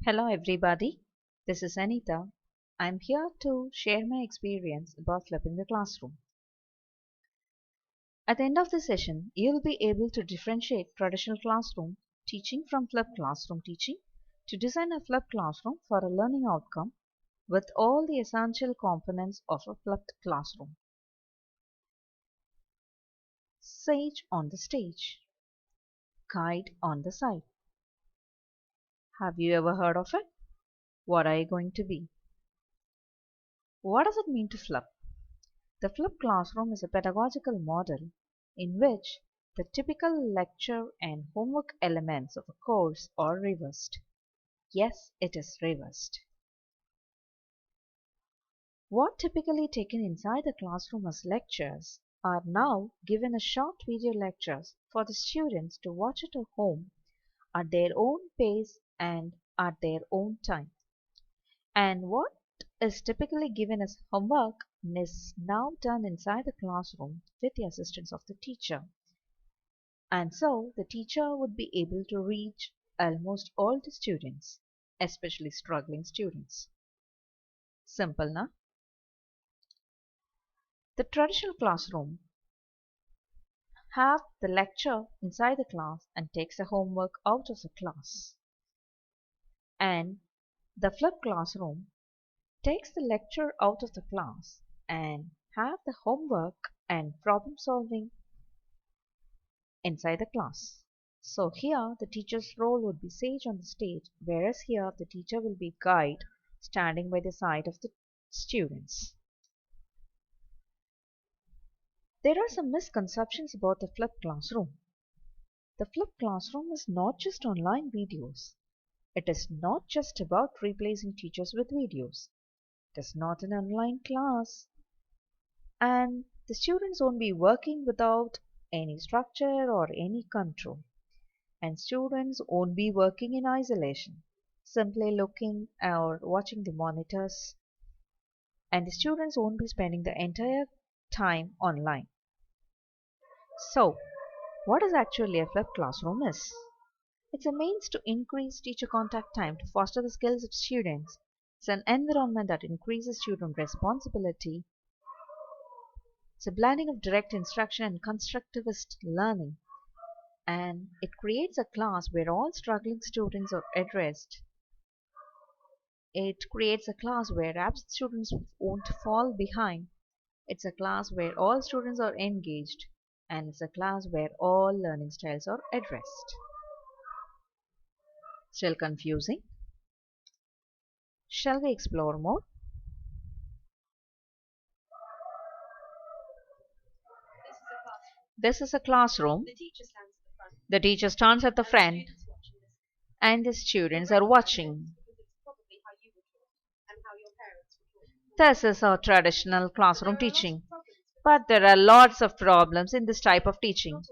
Hello everybody, this is Anitha. I'm here to share my experience about flipping the classroom. At the end of the session, you'll be able to differentiate traditional classroom teaching from flipped classroom teaching to design a flipped classroom for a learning outcome with all the essential components of a flipped classroom. Sage on the stage, guide on the side. Have you ever heard of it? What are you going to be? What does it mean to flip? The flipped classroom is a pedagogical model in which the typical lecture and homework elements of a course are reversed. Yes, it is reversed. What typically taken inside the classroom as lectures are now given as short video lectures for the students to watch at home at their own pace and at their own time. And what is typically given as homework is now done inside the classroom with the assistance of the teacher. And so the teacher would be able to reach almost all the students, especially struggling students. Simple, na? The traditional classroom have the lecture inside the class and takes the homework out of the class. And the flipped classroom takes the lecture out of the class and have the homework and problem solving inside the class. So here the teacher's role would be sage on the stage, whereas here the teacher will be guide standing by the side of the students. There are some misconceptions about the flipped classroom. The flipped classroom is not just online videos. It is not just about replacing teachers with videos. It is not an online class. And the students won't be working without any structure or any control. And students won't be working in isolation, simply looking or watching the monitors. And the students won't be spending the entire time online. So, what is actually a flipped classroom is? It's a means to increase teacher contact time to foster the skills of students. It's an environment that increases student responsibility. It's a blending of direct instruction and constructivist learning. And it creates a class where all struggling students are addressed. It creates a class where absent students won't fall behind. It's a class where all students are engaged. And it's a class where all learning styles are addressed. Still confusing? Shall we explore more? This is a classroom. The teacher stands at the front and the students are watching. This is our traditional classroom teaching. But there are lots of problems in this type of teaching.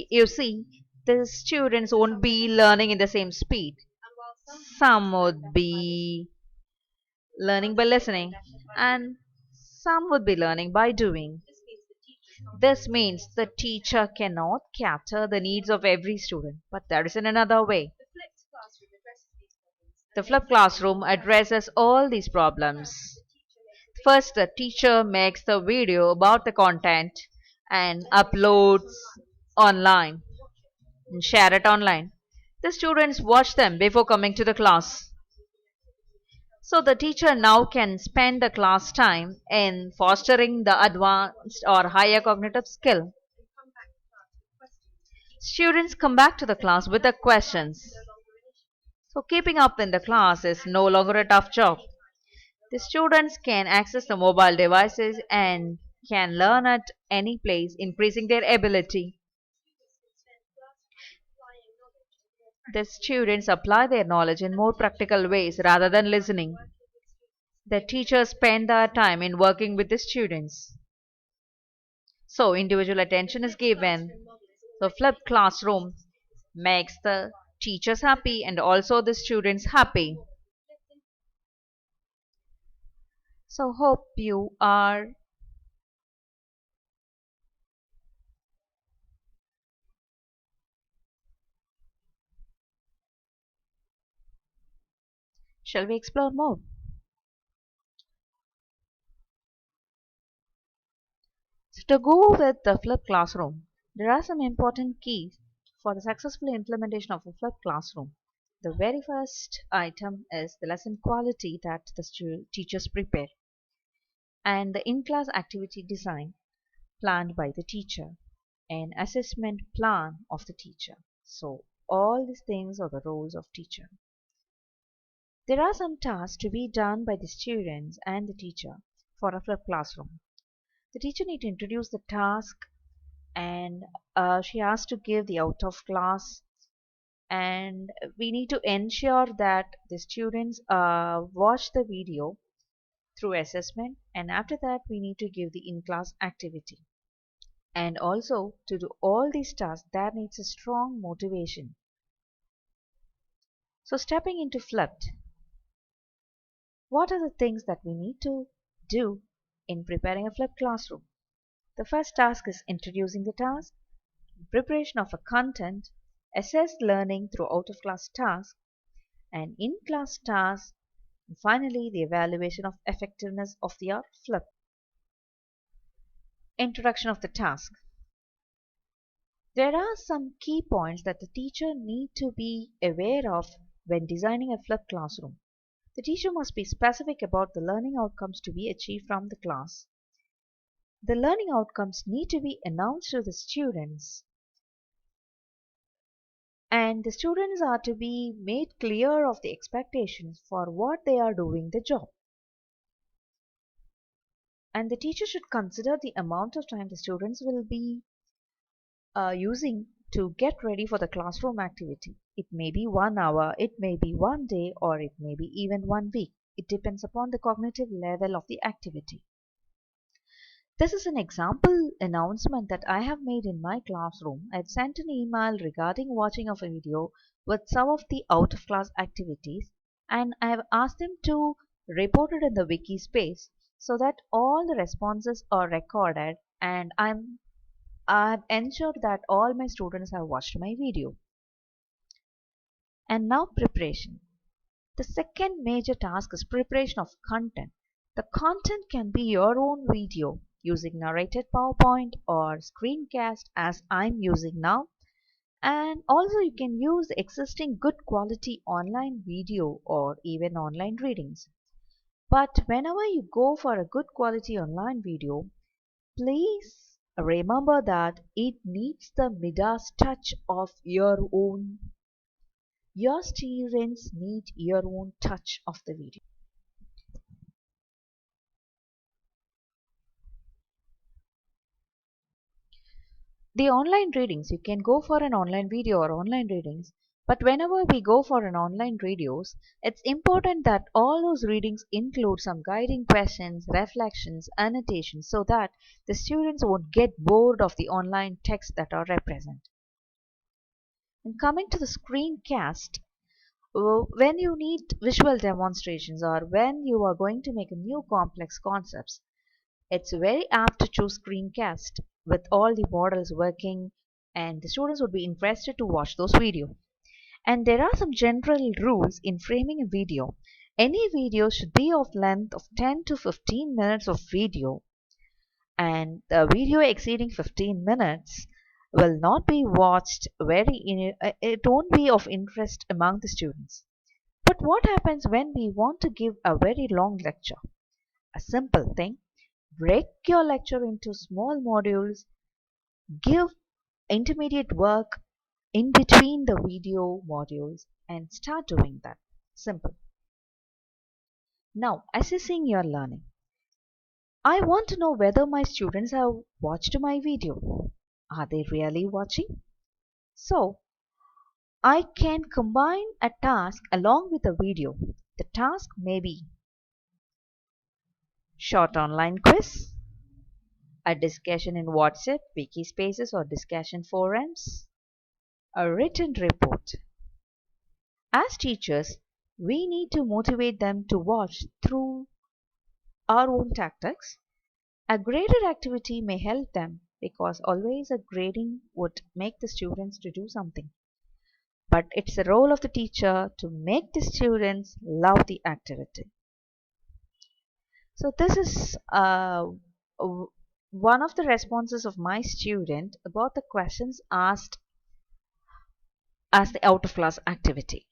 You see, the students won't be learning in the same speed. Some would be learning by listening, and some would be learning by doing. This means the teacher cannot cater the needs of every student, but there is another way. The flipped classroom addresses all these problems. First, the teacher makes the video about the content and uploads online and share it online. The students watch them before coming to the class. So the teacher now can spend the class time in fostering the advanced or higher cognitive skill. Students come back to the class with the questions. So keeping up in the class is no longer a tough job. The students can access the mobile devices and can learn at any place, increasing their ability. The students apply their knowledge in more practical ways rather than listening. The teachers spend their time in working with the students. So individual attention is given. The flipped classroom makes the teachers happy and also the students happy. So hope you are Shall we explore more? So to go with the flipped classroom, there are some important keys for the successful implementation of a flipped classroom. The very first item is the lesson quality that the teachers prepare, and the in-class activity design planned by the teacher, an assessment plan of the teacher. So all these things are the roles of teacher. There are some tasks to be done by the students and the teacher for a flipped classroom. The teacher need to introduce the task, and she has to give the out of class, and we need to ensure that the students watch the video through assessment, and after that we need to give the in-class activity. And also to do all these tasks that needs a strong motivation. So stepping into flipped, what are the things that we need to do in preparing a flipped classroom? The first task is introducing the task, preparation of a content, assess learning through out-of-class tasks, and in-class tasks, and finally the evaluation of effectiveness of the flip. Introduction of the task. There are some key points that the teacher need to be aware of when designing a flipped classroom. The teacher must be specific about the learning outcomes to be achieved from the class. The learning outcomes need to be announced to the students, and the students are to be made clear of the expectations for what they are doing the job. And the teacher should consider the amount of time the students will be using to get ready for the classroom activity. It may be 1 hour, it may be one day, or it may be even 1 week. It depends upon the cognitive level of the activity. This is an example announcement that I have made in my classroom. I had sent an email regarding watching of a video with some of the out of class activities, and I have asked them to report it in the wiki space so that all the responses are recorded, and I've ensured that all my students have watched my video. And now preparation. The second major task is preparation of content. The content can be your own video using narrated PowerPoint or screencast as I'm using now, and also you can use existing good quality online video or even online readings. But whenever you go for a good quality online video, please remember that it needs the Midas touch of your own. Your students need your own touch of the video. The online readings, you can go for an online video or online readings, but whenever we go for an online videos, it's important that all those readings include some guiding questions, reflections, annotations, so that the students won't get bored of the online text that are represented. And coming to the screencast, when you need visual demonstrations or when you are going to make a new complex concepts, it's very apt to choose screencast with all the models working, and the students would be interested to watch those videos. And there are some general rules in framing a video. Any video should be of length of 10 to 15 minutes of video, and the video exceeding 15 minutes will not be watched it won't be of interest among the students. But what happens when we want to give a very long lecture? A simple thing: break your lecture into small modules, give intermediate work in between the video modules, and start doing that. Simple. Now, assessing your learning. I want to know whether my students have watched my video. Are they really watching? So, I can combine a task along with a video. The task may be short online quiz, a discussion in WhatsApp, wiki spaces or discussion forums, a written report. As teachers, we need to motivate them to watch through our own tactics. A graded activity may help them because always a grading would make the students to do something. but it's the role of the teacher to make the students love the activity. So this is one of the responses of my student about the questions asked as the out of class activity.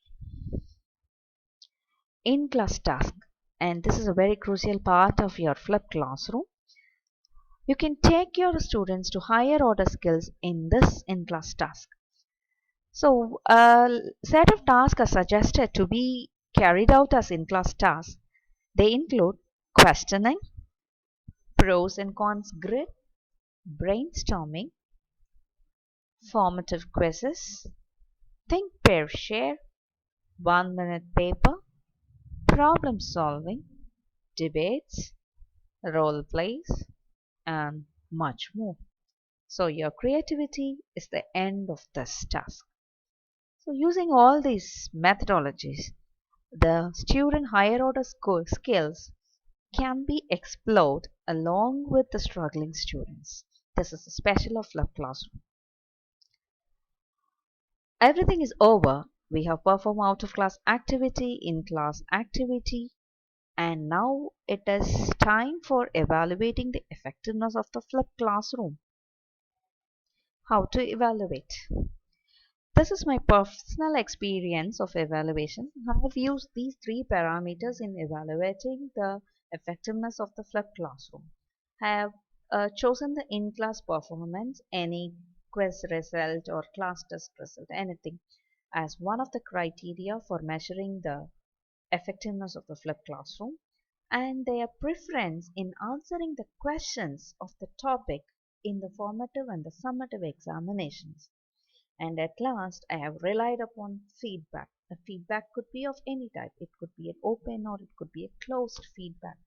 In class task, and this is a very crucial part of your flipped classroom, you can take your students to higher order skills in this in class task. So a set of tasks are suggested to be carried out as in class tasks. They include questioning, pros and cons grid, brainstorming, formative quizzes, think, pair, share, 1 minute paper, problem solving, debates, role plays, and much more. So your creativity is the end of this task. So using all these methodologies, the student higher order skills can be explored along with the struggling students. This is the special of flipped classroom. Everything is over. We have performed out of class activity, in class activity, and now it is time for evaluating the effectiveness of the flipped classroom. How to evaluate? This is my personal experience of evaluation. I have used these three parameters in evaluating the effectiveness of the flipped classroom. I have chosen the in-class performance, any quiz result or class test result, anything, as one of the criteria for measuring the effectiveness of the flipped classroom, and their preference in answering the questions of the topic in the formative and the summative examinations. And at last, I have relied upon feedback. The feedback could be of any type. It could be an open or it could be a closed feedback.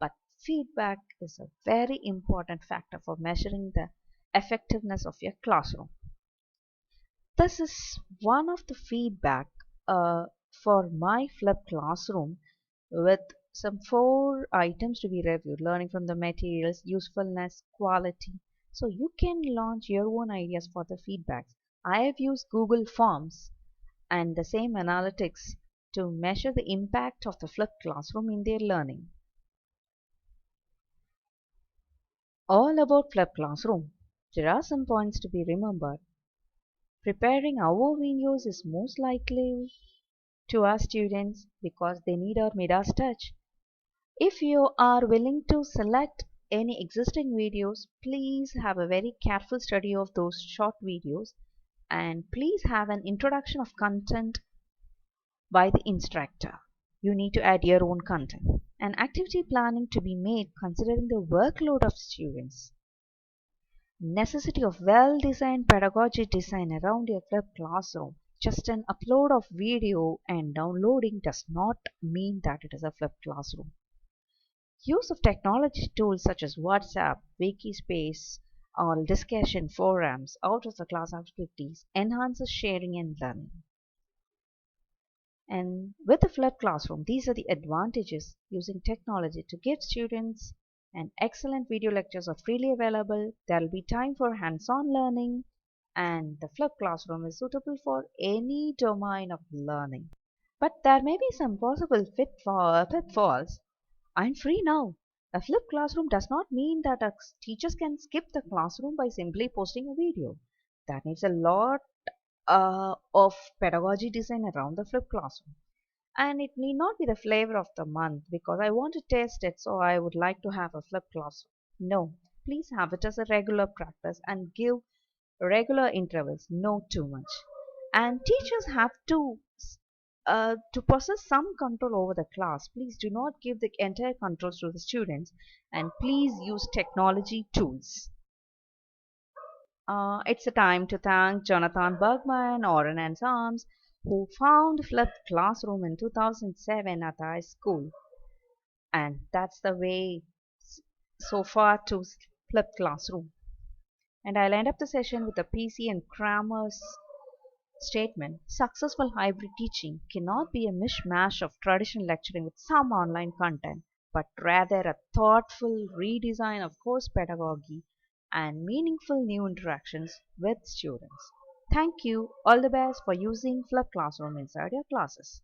But feedback is a very important factor for measuring the effectiveness of your classroom. This is one of the feedback for my flipped classroom with some 4 items to be reviewed: learning from the materials, usefulness, quality. So you can launch your own ideas for the feedbacks. I have used Google Forms and the same analytics to measure the impact of the flipped classroom in their learning. All about flipped classroom. There are some points to be remembered. Preparing our videos is most likely to our students because they need our Midas touch. If you are willing to select any existing videos, please have a very careful study of those short videos, and please have an introduction of content by the instructor. You need to add your own content. And activity planning to be made considering the workload of students. Necessity of well-designed pedagogy design around your flipped classroom. Just an upload of video and downloading does not mean that it is a flipped classroom. Use of technology tools such as WhatsApp, Wikispace, or discussion forums out of the class activities enhances sharing and learning. And with the flipped classroom, these are the advantages using technology to give students an excellent video lectures are freely available. There will be time for hands-on learning, and the flipped classroom is suitable for any domain of learning. But there may be some possible pitfalls. I'm free now. A flipped classroom does not mean that teachers can skip the classroom by simply posting a video. That needs a lot of pedagogy design around the flipped classroom. And it need not be the flavor of the month because I want to test it, so I would like to have a flipped classroom. No, please have it as a regular practice and give regular intervals, no too much. And teachers have to possess some control over the class. Please do not give the entire controls to the students, and please use technology tools. It's a time to thank Jonathan Bergman, Oren and Sams, who found Flipped Classroom in 2007 at our school. And that's the way so far to Flipped Classroom. And I'll end up the session with a PC and Kramer's statement. Successful hybrid teaching cannot be a mishmash of traditional lecturing with some online content, but rather a thoughtful redesign of course pedagogy and meaningful new interactions with students. Thank you. All the best for using Flip Classroom inside your classes.